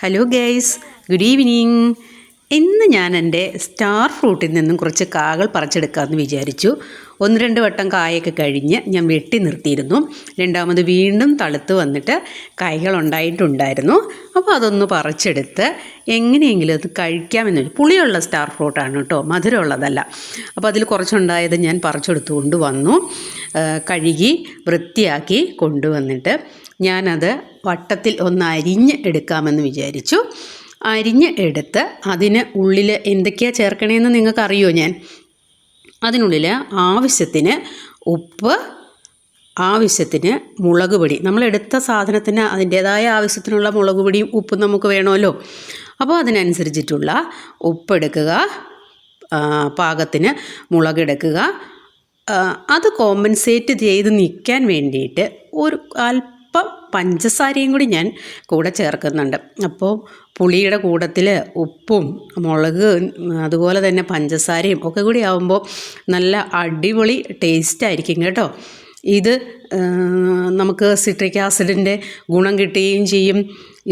Hello guys, good evening. ഇന്ന് ഞാൻ എൻ്റെ സ്റ്റാർ ഫ്രൂട്ടിൽ നിന്നും കുറച്ച് കാകൾ പറിച്ചെടുക്കാമെന്ന് വിചാരിച്ചു. 1-2 വട്ടം കായൊക്കെ കഴിഞ്ഞ് ഞാൻ വെട്ടി നിർത്തിയിരുന്നു. രണ്ടാമത് വീണ്ടും തളുത്ത് വന്നിട്ട് കായ്കൾ ഉണ്ടായിട്ടുണ്ടായിരുന്നു. അപ്പോൾ അതൊന്ന് പറിച്ചെടുത്ത് എങ്ങനെയെങ്കിലും അത് കഴിക്കാമെന്ന്. പുളിയുള്ള സ്റ്റാർ ഫ്രൂട്ടാണ് കേട്ടോ, മധുരമുള്ളതല്ല. അപ്പോൾ അതിൽ കുറച്ചുണ്ടായത് ഞാൻ പറിച്ചെടുത്ത് കൊണ്ടുവന്നു. കഴുകി വൃത്തിയാക്കി കൊണ്ടുവന്നിട്ട് ഞാനത് വട്ടത്തിൽ ഒന്ന് അരിഞ്ഞ് എടുക്കാമെന്ന് വിചാരിച്ചു. അരിഞ്ഞ് എടുത്ത് അതിന് ഉള്ളിൽ എന്തൊക്കെയാണ് ചേർക്കണേന്ന് നിങ്ങൾക്കറിയോ? അതിനുള്ളിൽ ആവശ്യത്തിന് ഉപ്പ്, ആവശ്യത്തിന് മുളക് പൊടി. നമ്മളെടുത്ത സാധനത്തിന് അതിൻ്റേതായ ആവശ്യത്തിനുള്ള മുളക് പൊടിയും ഉപ്പും നമുക്ക് വേണമല്ലോ. അപ്പോൾ അതിനനുസരിച്ചിട്ടുള്ള ഉപ്പെടുക്കുക, പാകത്തിന് മുളകെടുക്കുക. അത് കോമ്പൻസേറ്റ് ചെയ്ത് നിൽക്കാൻ വേണ്ടിയിട്ട് ഒരു അല്പം പഞ്ചസാരയും കൂടി ഞാൻ കൂടെ ചേർക്കുന്നുണ്ട്. അപ്പോൾ പുളിയുടെ കൂട്ടത്തിൽ ഉപ്പും മുളക് അതുപോലെ തന്നെ പഞ്ചസാരയും ഒക്കെ കൂടി ആകുമ്പോൾ നല്ല അടിപൊളി ടേസ്റ്റായിരിക്കും കേട്ടോ. ഇത് നമുക്ക് സിട്രിക് ആസിഡിൻ്റെ ഗുണം കിട്ടുകയും ചെയ്യും.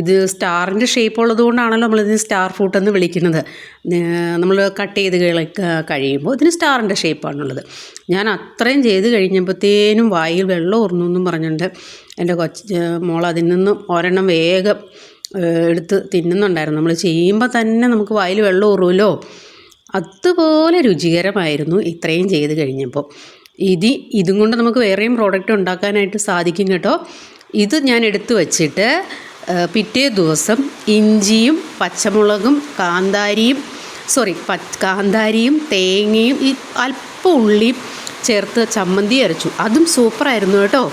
ഇത് സ്റ്റാറിൻ്റെ ഷേപ്പ് ഉള്ളതുകൊണ്ടാണല്ലോ നമ്മളിതിന് സ്റ്റാർ ഫ്രൂട്ട് എന്ന് വിളിക്കുന്നത്. നമ്മൾ കട്ട് ചെയ്ത് കഴിയുമ്പോൾ ഇതിന് സ്റ്റാറിൻ്റെ ഷേപ്പാണുള്ളത്. ഞാൻ അത്രയും ചെയ്ത് കഴിഞ്ഞപ്പോഴത്തേനും വായിൽ വെള്ളം ഊർന്നു എന്നും പറഞ്ഞുകൊണ്ട് എൻ്റെ മോൾ അതിൽ നിന്നും ഒരെണ്ണം വേഗം എടുത്ത് തിന്നുന്നുണ്ടായിരുന്നു. നമ്മൾ ചെയ്യുമ്പോൾ തന്നെ നമുക്ക് വായിൽ വെള്ളം ഊറുമല്ലോ. അതുപോലെ രുചികരമായിരുന്നു ഇത്രയും ചെയ്ത് കഴിഞ്ഞപ്പോൾ. ഇതും കൊണ്ട് നമുക്ക് വേറെയും പ്രോഡക്റ്റ് ഉണ്ടാക്കാനായിട്ട് സാധിക്കും കേട്ടോ. ഇത് ഞാൻ എടുത്തു വച്ചിട്ട് പിറ്റേ ദിവസം ഇഞ്ചിയും പച്ചമുളകും കാന്താരിയും തേങ്ങയും ഈ അല്പം ഉള്ളിയും ചേർത്ത് ചമ്മന്തി അരച്ചു. അതും സൂപ്പറായിരുന്നു കേട്ടോ.